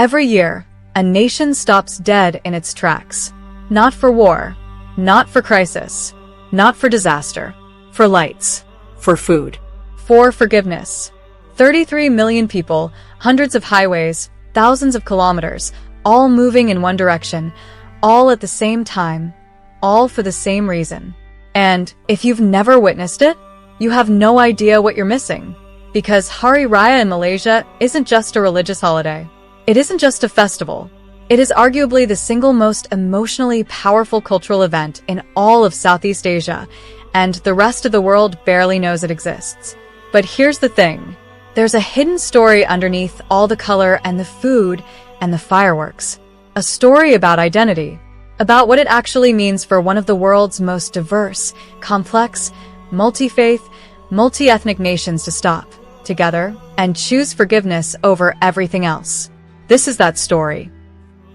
Every year, a nation stops dead in its tracks. Not for war, not for crisis, not for disaster, for lights, for food, for forgiveness. 33 million people, hundreds of highways, thousands of kilometers, all moving in one direction, all at the same time, all for the same reason. And if you've never witnessed it, you have no idea what you're missing. Because Hari Raya in Malaysia isn't just a religious holiday. It isn't just a festival. It is arguably the single most emotionally powerful cultural event in all of Southeast Asia, and the rest of the world barely knows it exists. But here's the thing. There's a hidden story underneath all the color and the food and the fireworks. A story about identity, about what it actually means for one of the world's most diverse, complex, multi-faith, multi-ethnic nations to stop together and choose forgiveness over everything else. This is that story.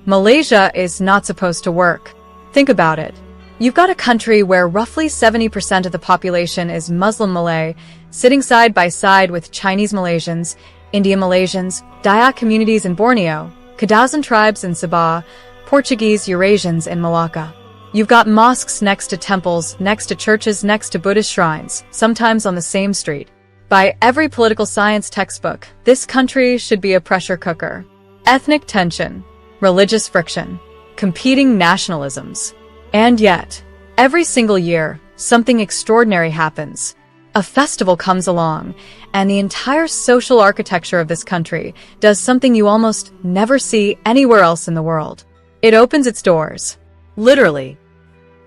Malaysia is not supposed to work. Think about it. You've got a country where roughly 70% of the population is Muslim Malay, sitting side by side with Chinese Malaysians, Indian Malaysians, Dayak communities in Borneo, Kadazan tribes in Sabah, Portuguese Eurasians in Malacca. You've got mosques next to temples, next to churches, next to Buddhist shrines, sometimes on the same street. By every political science textbook, this country should be a pressure cooker. Ethnic tension, religious friction, competing nationalisms. And yet, every single year, something extraordinary happens. A festival comes along, and the entire social architecture of this country does something you almost never see anywhere else in the world. It opens its doors. Literally.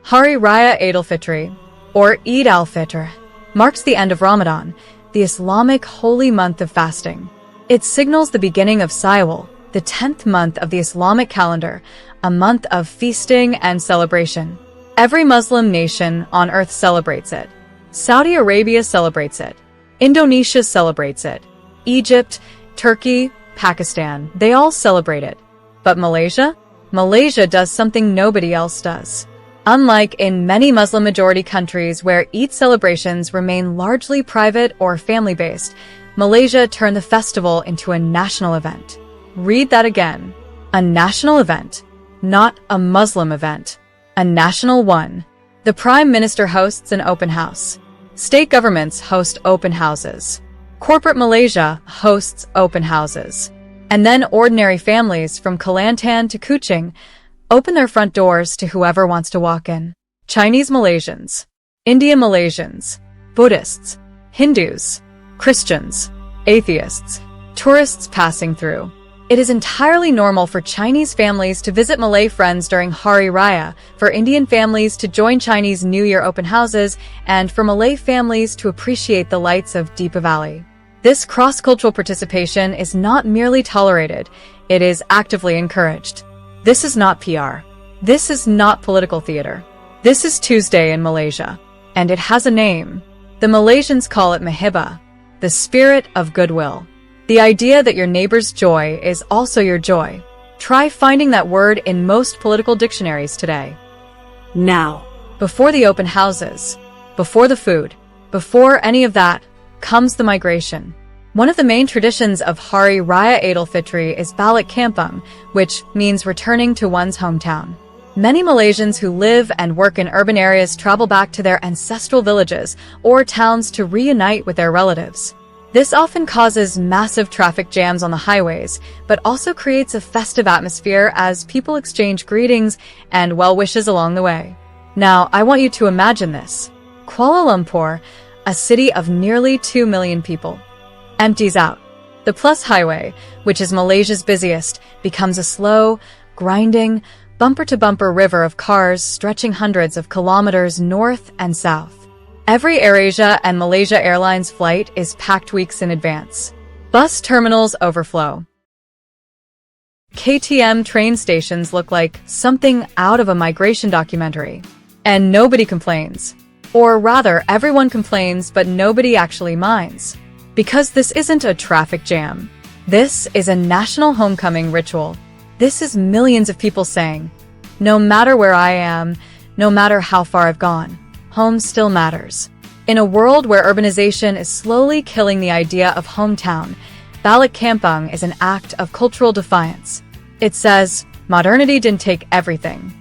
Hari Raya Eid al-Fitr, or Eid al-Fitr, marks the end of Ramadan, the Islamic holy month of fasting. It signals the beginning of Syawal, the 10th month of the Islamic calendar, a month of feasting and celebration. Every Muslim nation on earth celebrates it. Saudi Arabia celebrates it. Indonesia celebrates it. Egypt, Turkey, Pakistan, they all celebrate it. But Malaysia? Malaysia does something nobody else does. Unlike in many Muslim-majority countries where Eid celebrations remain largely private or family-based, Malaysia turned the festival into a national event. Read that again. A national event. Not a Muslim event. A national one. The Prime Minister hosts an open house. State governments host open houses. Corporate Malaysia hosts open houses. And then ordinary families from Kelantan to Kuching open their front doors to whoever wants to walk in. Chinese Malaysians, Indian Malaysians, Buddhists, Hindus, Christians, atheists, tourists passing through. It is entirely normal for Chinese families to visit Malay friends during Hari Raya, for Indian families to join Chinese New Year open houses, and for Malay families to appreciate the lights of Deepavali. This cross-cultural participation is not merely tolerated, it is actively encouraged. This is not PR. This is not political theater. This is Tuesday in Malaysia. And it has a name. The Malaysians call it Mahibah, the spirit of goodwill. The idea that your neighbor's joy is also your joy. Try finding that word in most political dictionaries today. Now, before the open houses, before the food, before any of that, comes the migration. One of the main traditions of Hari Raya Eid al-Fitr is balik kampung, which means returning to one's hometown. Many Malaysians who live and work in urban areas travel back to their ancestral villages or towns to reunite with their relatives. This often causes massive traffic jams on the highways, but also creates a festive atmosphere as people exchange greetings and well wishes along the way. Now, I want you to imagine this. Kuala Lumpur, a city of nearly 2 million people, empties out. The Plus Highway, which is Malaysia's busiest, becomes a slow, grinding, bumper-to-bumper river of cars stretching hundreds of kilometers north and south. Every AirAsia and Malaysia Airlines flight is packed weeks in advance. Bus terminals overflow. KTM train stations look like something out of a migration documentary. And nobody complains. Or rather, everyone complains, but nobody actually minds. Because this isn't a traffic jam. This is a national homecoming ritual. This is millions of people saying, no matter where I am, no matter how far I've gone, home still matters. In a world where urbanization is slowly killing the idea of hometown, balik kampung is an act of cultural defiance. It says, modernity didn't take everything.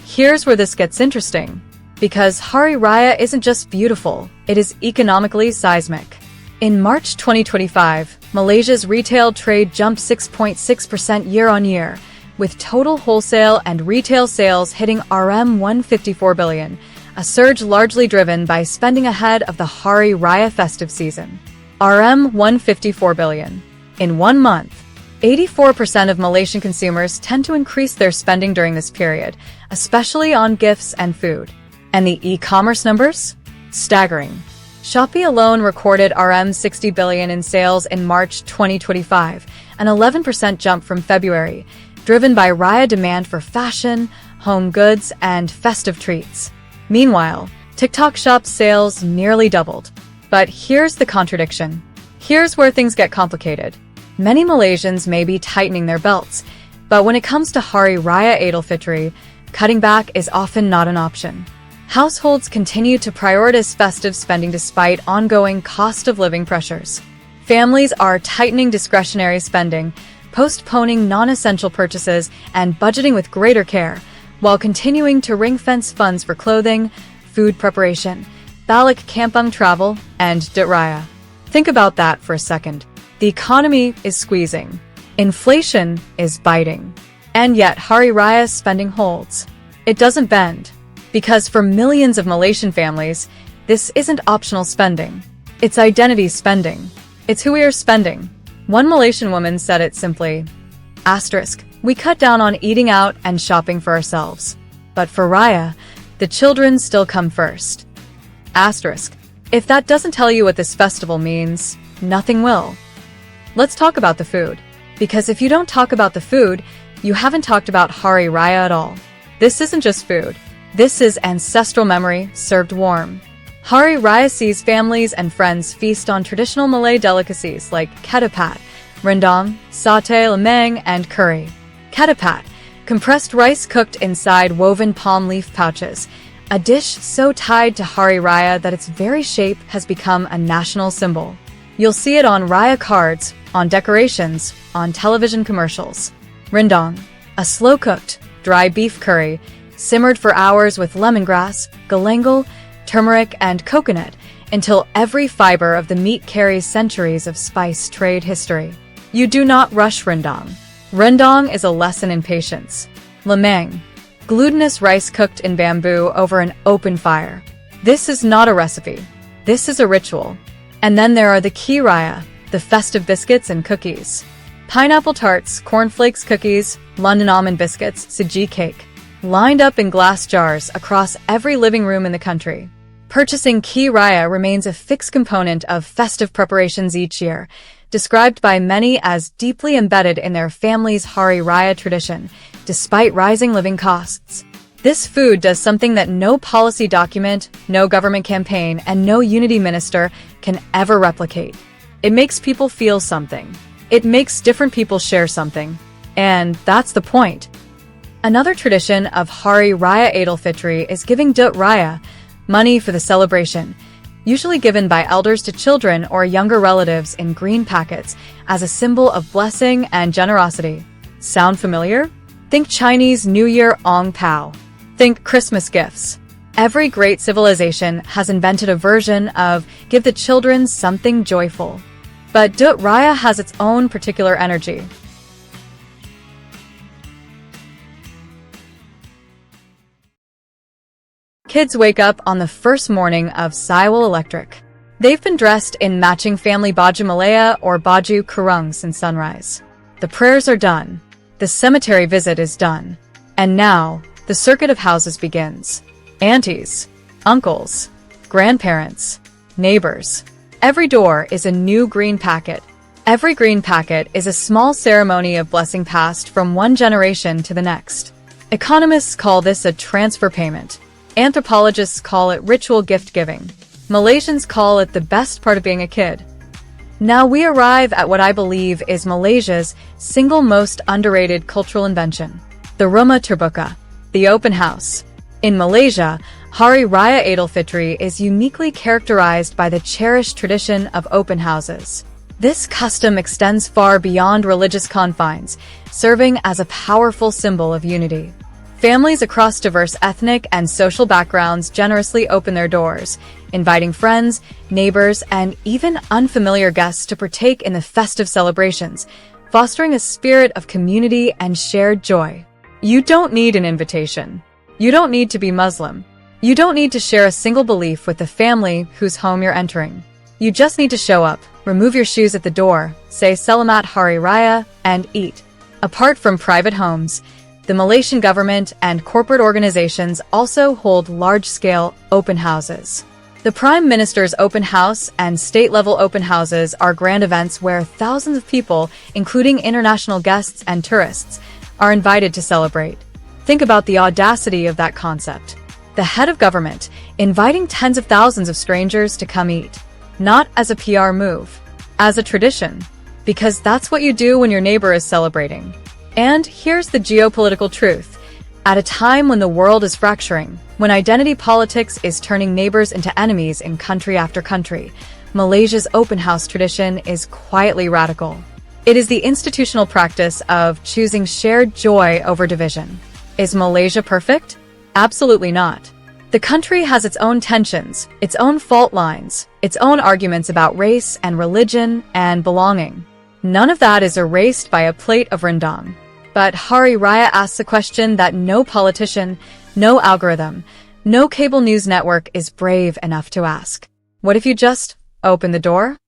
Here's where this gets interesting. Because Hari Raya isn't just beautiful, it is economically seismic. In March 2025, Malaysia's retail trade jumped 6.6% year-on-year, with total wholesale and retail sales hitting RM154 billion, a surge largely driven by spending ahead of the Hari Raya festive season. RM154 billion. In 1 month, 84% of Malaysian consumers tend to increase their spending during this period, especially on gifts and food. And the e-commerce numbers? Staggering. Shopee alone recorded RM60 billion in sales in March 2025, an 11% jump from February, driven by Raya demand for fashion, home goods, and festive treats. Meanwhile, TikTok Shop's sales nearly doubled. But here's the contradiction. Here's where things get complicated. Many Malaysians may be tightening their belts, but when it comes to Hari Raya Aidilfitri, cutting back is often not an option. Households continue to prioritize festive spending despite ongoing cost of living pressures. Families are tightening discretionary spending, postponing non-essential purchases, and budgeting with greater care, while continuing to ring-fence funds for clothing, food preparation, balik kampung travel, and Duit Raya. Think about that for a second. The economy is squeezing. Inflation is biting. And yet Hari Raya's spending holds. It doesn't bend. Because for millions of Malaysian families, this isn't optional spending. It's identity spending. It's who we are spending. One Malaysian woman said it simply, we cut down on eating out and shopping for ourselves. But for Raya, the children still come first. If that doesn't tell you what this festival means, nothing will. Let's talk about the food. Because if you don't talk about the food, you haven't talked about Hari Raya at all. This isn't just food. This is ancestral memory served warm. Hari Raya sees families and friends feast on traditional Malay delicacies like ketupat, rendang, satay lemang, and curry. Ketupat, compressed rice cooked inside woven palm leaf pouches, a dish so tied to Hari Raya that its very shape has become a national symbol. You'll see it on Raya cards, on decorations, on television commercials. Rendang, a slow-cooked, dry beef curry, simmered for hours with lemongrass, galangal, turmeric, and coconut until every fiber of the meat carries centuries of spice trade history. You do not rush rendang. Rendang is a lesson in patience. Lemang, glutinous rice cooked in bamboo over an open fire. This is not a recipe. This is a ritual. And then there are the Ki Raya, the festive biscuits and cookies. Pineapple tarts, cornflakes cookies, London almond biscuits, saji cake, lined up in glass jars across every living room in the country. Purchasing Ki Raya remains a fixed component of festive preparations each year, described by many as deeply embedded in their family's Hari Raya tradition, despite rising living costs. This food does something that no policy document, no government campaign, and no unity minister can ever replicate. It makes people feel something. It makes different people share something. And that's the point. Another tradition of Hari Raya Aidilfitri is giving Duit Raya, money for the celebration, usually given by elders to children or younger relatives in green packets as a symbol of blessing and generosity. Sound familiar? Think Chinese New Year Ong Pao. Think Christmas gifts. Every great civilization has invented a version of give the children something joyful. But Duit Raya has its own particular energy. Kids wake up on the first morning of Saiwal Electric. They've been dressed in matching family baju Malaya or baju kurung since sunrise. The prayers are done. The cemetery visit is done. And now, the circuit of houses begins. Aunties, uncles, grandparents, neighbors. Every door is a new green packet. Every green packet is a small ceremony of blessing passed from one generation to the next. Economists call this a transfer payment. Anthropologists call it ritual gift giving. Malaysians call it the best part of being a kid. Now we arrive at what I believe is Malaysia's single most underrated cultural invention, the Rumah Terbuka, the open house. In Malaysia, Hari Raya Aidilfitri is uniquely characterized by the cherished tradition of open houses. This custom extends far beyond religious confines, serving as a powerful symbol of unity. Families across diverse ethnic and social backgrounds generously open their doors, inviting friends, neighbors, and even unfamiliar guests to partake in the festive celebrations, fostering a spirit of community and shared joy. You don't need an invitation. You don't need to be Muslim. You don't need to share a single belief with the family whose home you're entering. You just need to show up, remove your shoes at the door, say Selamat Hari Raya, and eat. Apart from private homes, the Malaysian government and corporate organizations also hold large-scale open houses. The Prime Minister's open house and state-level open houses are grand events where thousands of people, including international guests and tourists, are invited to celebrate. Think about the audacity of that concept. The head of government inviting tens of thousands of strangers to come eat. Not as a PR move, as a tradition. Because that's what you do when your neighbor is celebrating. And here's the geopolitical truth. At a time when the world is fracturing, when identity politics is turning neighbors into enemies in country after country, Malaysia's open house tradition is quietly radical. It is the institutional practice of choosing shared joy over division. Is Malaysia perfect? Absolutely not. The country has its own tensions, its own fault lines, its own arguments about race and religion and belonging. None of that is erased by a plate of rendang. But Hari Raya asks a question that no politician, no algorithm, no cable news network is brave enough to ask. What if you just open the door?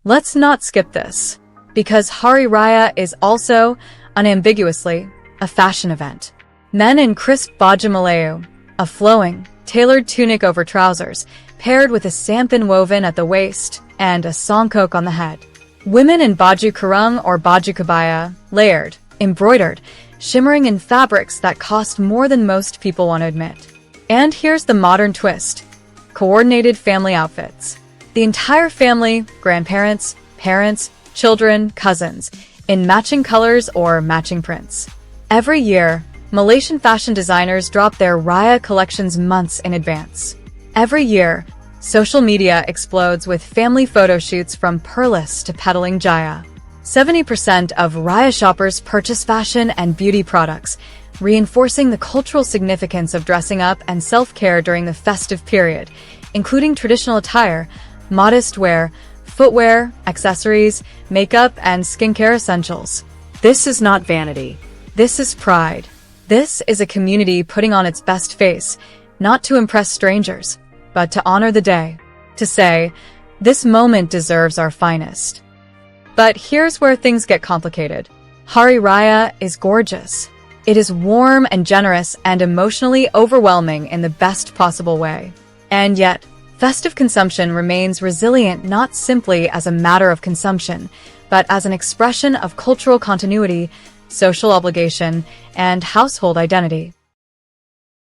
Let's not skip this, because Hari Raya is also, unambiguously, a fashion event. Men in crisp baju Melayu, a flowing, tailored tunic over trousers, paired with a sampan woven at the waist and a songkok on the head. Women in baju kurung or baju kebaya, layered, embroidered, shimmering in fabrics that cost more than most people want to admit. And here's the modern twist. Coordinated family outfits. The entire family, grandparents, parents, children, cousins, in matching colors or matching prints. Every year, Malaysian fashion designers drop their Raya collections months in advance. Every year, social media explodes with family photo shoots from Perlis to pedaling Jaya. 70% of Raya shoppers purchase fashion and beauty products, reinforcing the cultural significance of dressing up and self-care during the festive period, including traditional attire, modest wear, footwear, accessories, makeup, and skincare essentials. This is not vanity. This is pride. This is a community putting on its best face, not to impress strangers, but to honor the day. To say, this moment deserves our finest. But here's where things get complicated. Hari Raya is gorgeous. It is warm and generous and emotionally overwhelming in the best possible way. And yet, festive consumption remains resilient not simply as a matter of consumption, but as an expression of cultural continuity, social obligation, and household identity.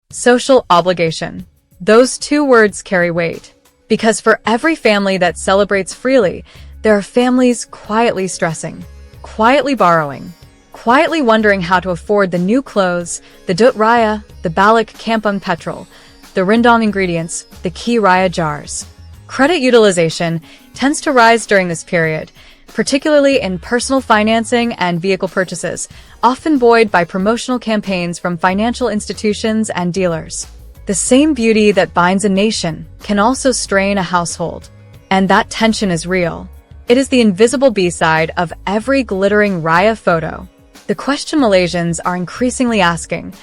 Social obligation. Those two words carry weight, because for every family that celebrates freely, there are families quietly stressing, quietly borrowing, quietly wondering how to afford the new clothes, the dut raya, the balik kampung petrol, the rendang ingredients, the key raya jars. Credit utilization tends to rise during this period, particularly in personal financing and vehicle purchases, often buoyed by promotional campaigns from financial institutions and dealers. The same beauty that binds a nation can also strain a household. And that tension is real. It is the invisible B-side of every glittering Raya photo. The question Malaysians are increasingly asking,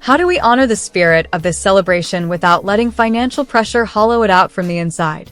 how do we honor the spirit of this celebration without letting financial pressure hollow it out from the inside?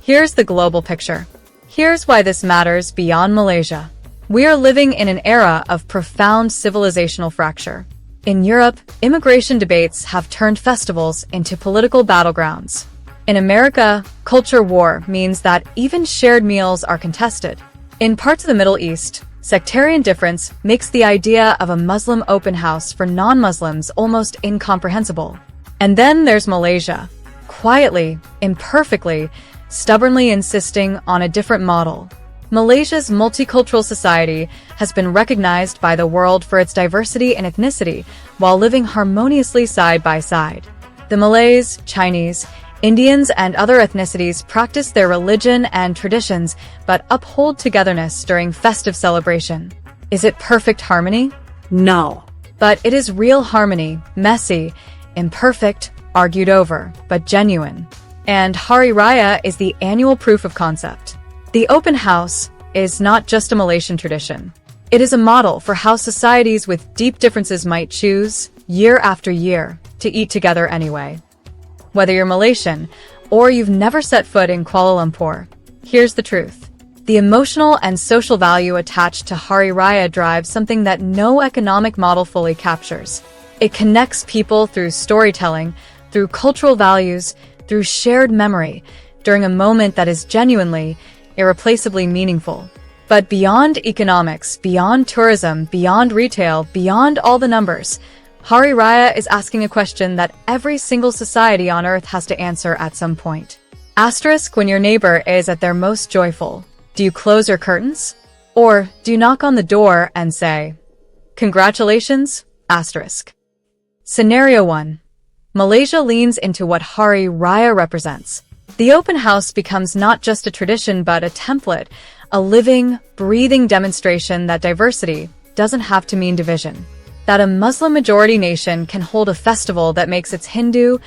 Here's the global picture. Here's why this matters beyond Malaysia. We are living in an era of profound civilizational fracture. In Europe, immigration debates have turned festivals into political battlegrounds. In America, culture war means that even shared meals are contested. In parts of the Middle East, sectarian difference makes the idea of a Muslim open house for non-Muslims almost incomprehensible. And then there's Malaysia, quietly, imperfectly, stubbornly insisting on a different model. Malaysia's multicultural society has been recognized by the world for its diversity and ethnicity while living harmoniously side by side. The Malays, Chinese, Indians and other ethnicities practice their religion and traditions, but uphold togetherness during festive celebration. Is it perfect harmony? No. But it is real harmony, messy, imperfect, argued over, but genuine. And Hari Raya is the annual proof of concept. The open house is not just a Malaysian tradition. It is a model for how societies with deep differences might choose, year after year, to eat together anyway. Whether you're Malaysian or you've never set foot in Kuala Lumpur, here's the truth. The emotional and social value attached to Hari Raya drives something that no economic model fully captures. It connects people through storytelling, through cultural values, through shared memory, during a moment that is genuinely, irreplaceably meaningful. But beyond economics, beyond tourism, beyond retail, beyond all the numbers, Hari Raya is asking a question that every single society on Earth has to answer at some point. Asterisk, when your neighbor is at their most joyful, do you close your curtains? Or do you knock on the door and say, "Congratulations?" Asterisk. Scenario 1. Malaysia leans into what Hari Raya represents. The open house becomes not just a tradition but a template, a living, breathing demonstration that diversity doesn't have to mean division. That a Muslim-majority nation can hold a festival that makes its Hindu,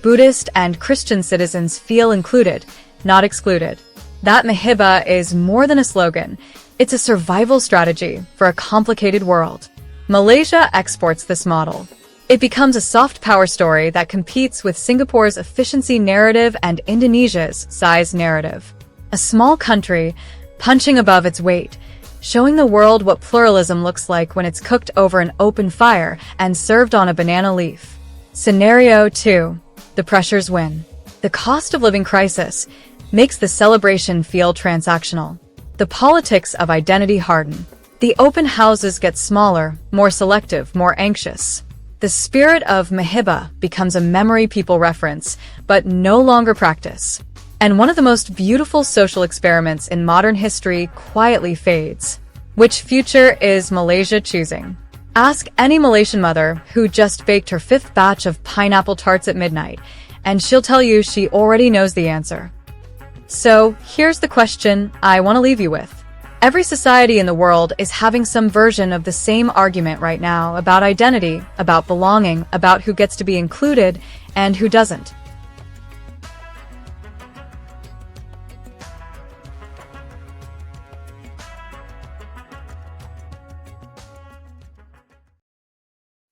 Buddhist, and Christian citizens feel included, not excluded. That Mahibah is more than a slogan. It's a survival strategy for a complicated world. Malaysia exports this model. It becomes a soft power story that competes with Singapore's efficiency narrative and Indonesia's size narrative. A small country, punching above its weight, showing the world what pluralism looks like when it's cooked over an open fire and served on a banana leaf. Scenario 2. The pressures win. The cost of living crisis makes the celebration feel transactional. The politics of identity harden. The open houses get smaller, more selective, more anxious. The spirit of Mahibah becomes a memory people reference, but no longer practice. And one of the most beautiful social experiments in modern history quietly fades. Which future is Malaysia choosing? Ask any Malaysian mother who just baked her 5th batch of pineapple tarts at midnight, and she'll tell you she already knows the answer. So, here's the question I want to leave you with. Every society in the world is having some version of the same argument right now about identity, about belonging, about who gets to be included and who doesn't.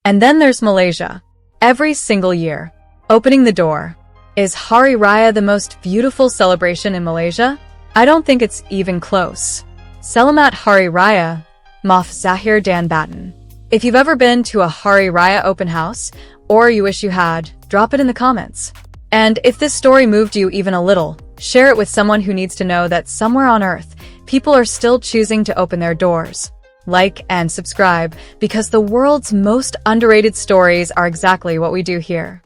And then there's Malaysia. Every single year, opening the door. Is Hari Raya the most beautiful celebration in Malaysia? I don't think it's even close. Selamat Hari Raya, Maaf Zahir dan Batin. If you've ever been to a Hari Raya open house, or you wish you had, drop it in the comments. And if this story moved you even a little, share it with someone who needs to know that somewhere on Earth, people are still choosing to open their doors. Like and subscribe, because the world's most underrated stories are exactly what we do here.